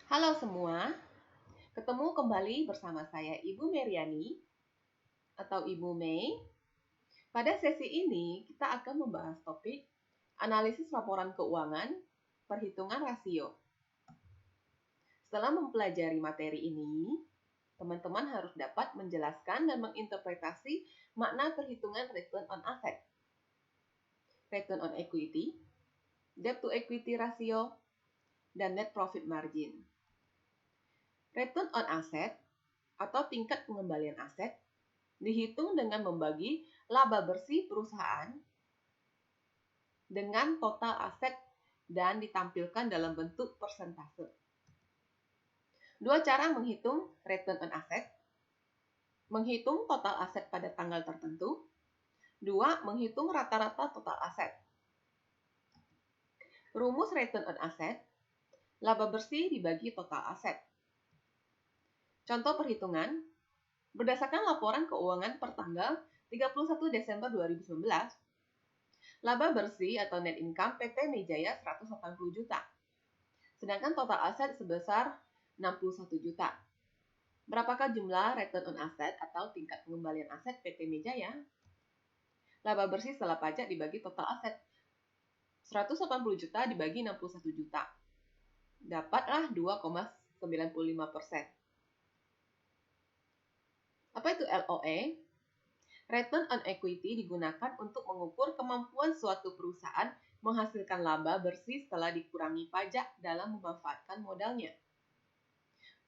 Halo semua, ketemu kembali bersama saya Ibu Meriani atau Ibu Mei. Pada sesi ini kita akan membahas topik analisis laporan keuangan, perhitungan rasio. Setelah mempelajari materi ini, teman-teman harus dapat menjelaskan dan menginterpretasi makna perhitungan return on asset, return on equity, debt to equity ratio, dan net profit margin. Return on asset atau tingkat pengembalian aset dihitung dengan membagi laba bersih perusahaan dengan total aset dan ditampilkan dalam bentuk persentase. Dua cara menghitung return on asset. Menghitung total aset pada tanggal tertentu. Dua, menghitung rata-rata total aset. Rumus return on asset, laba bersih dibagi total aset. Contoh perhitungan, berdasarkan laporan keuangan per tanggal 31 Desember 2019, laba bersih atau net income PT Mejaya 180 juta. Sedangkan total aset sebesar 61 juta. Berapakah jumlah return on asset atau tingkat pengembalian aset PT Mejaya? Laba bersih setelah pajak dibagi total aset. 180 juta dibagi 61 juta. Dapatlah 2,95%. Apa itu LOE? Return on equity digunakan untuk mengukur kemampuan suatu perusahaan menghasilkan laba bersih setelah dikurangi pajak dalam memanfaatkan modalnya.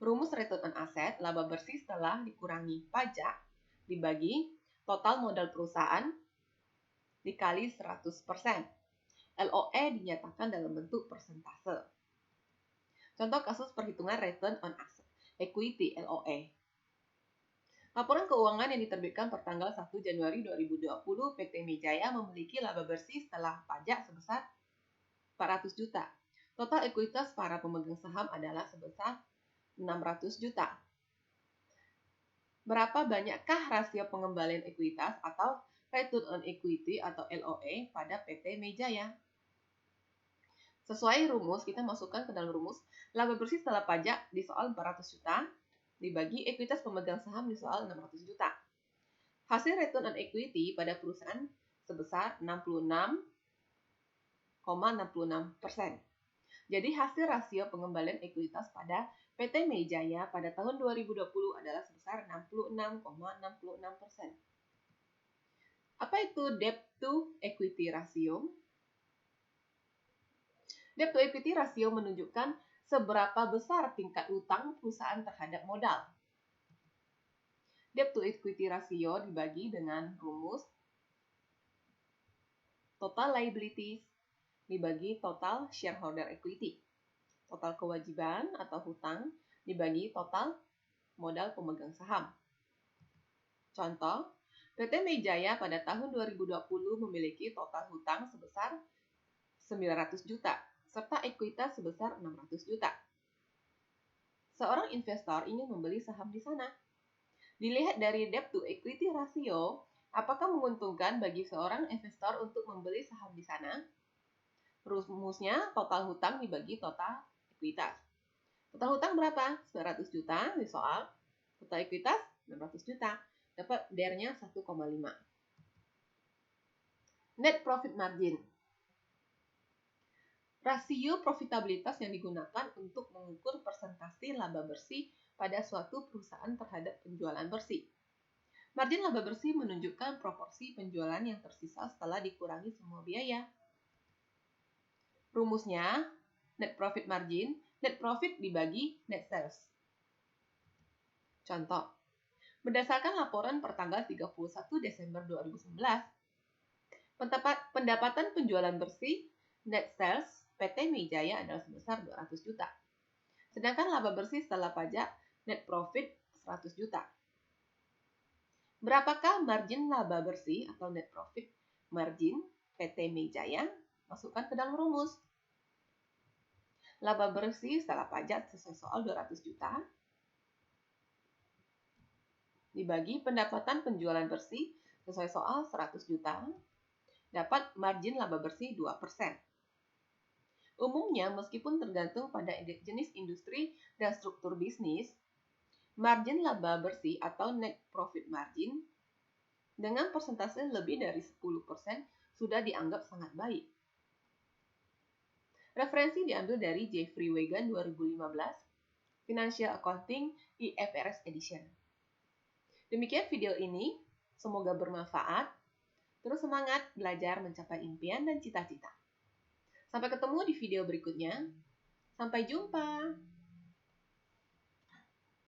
Rumus return on asset, laba bersih setelah dikurangi pajak, dibagi total modal perusahaan dikali 100%. LOE dinyatakan dalam bentuk persentase. Contoh kasus perhitungan return on asset, equity LOE. Laporan keuangan yang diterbitkan per tanggal 1 Januari 2020, PT Mejaya memiliki laba bersih setelah pajak sebesar 400 juta. Total ekuitas para pemegang saham adalah sebesar 600 juta. Berapa banyakkah rasio pengembalian ekuitas atau return on equity atau LOE pada PT Mejaya? Sesuai rumus, kita masukkan ke dalam rumus laba bersih setelah pajak di soal 400 juta dibagi ekuitas pemegang saham di soal 600 juta. Hasil return on equity pada perusahaan sebesar 66,66%. Jadi hasil rasio pengembalian ekuitas pada PT Mejaya pada tahun 2020 adalah sebesar 66,66%. Apa itu debt to equity ratio? Debt to equity ratio menunjukkan seberapa besar tingkat utang perusahaan terhadap modal. Debt to equity ratio dibagi dengan rumus total liabilities dibagi total shareholder equity. Total kewajiban atau hutang dibagi total modal pemegang saham. Contoh, PT Mejaya pada tahun 2020 memiliki total hutang sebesar 900 juta serta ekuitas sebesar 600 juta. Seorang investor ingin membeli saham di sana. Dilihat dari debt to equity ratio, apakah menguntungkan bagi seorang investor untuk membeli saham di sana? Rumusnya total hutang dibagi total ekuitas. Total hutang berapa? 900 juta di soal. Total ekuitas 600 juta. Dapat DR-nya 1,5. Net profit margin. Rasio profitabilitas yang digunakan untuk mengukur persentase laba bersih pada suatu perusahaan terhadap penjualan bersih. Margin laba bersih menunjukkan proporsi penjualan yang tersisa setelah dikurangi semua biaya. Rumusnya, net profit margin, net profit dibagi net sales. Contoh, berdasarkan laporan per tanggal 31 Desember 2019, pendapatan penjualan bersih net sales PT Mejaya adalah sebesar 200 juta. Sedangkan laba bersih setelah pajak net profit 100 juta. Berapakah margin laba bersih atau net profit margin PT Mejaya? Masukkan ke dalam rumus. Laba bersih setelah pajak sesuai soal 200 juta dibagi pendapatan penjualan bersih sesuai soal 100 juta dapat margin laba bersih 2%. Umumnya, meskipun tergantung pada jenis industri dan struktur bisnis, margin laba bersih atau net profit margin dengan persentase lebih dari 10% sudah dianggap sangat baik. Referensi diambil dari Jeffrey Wagan 2015, Financial Accounting IFRS Edition. Demikian video ini, semoga bermanfaat. Terus semangat belajar mencapai impian dan cita-cita. Sampai ketemu di video berikutnya. Sampai jumpa.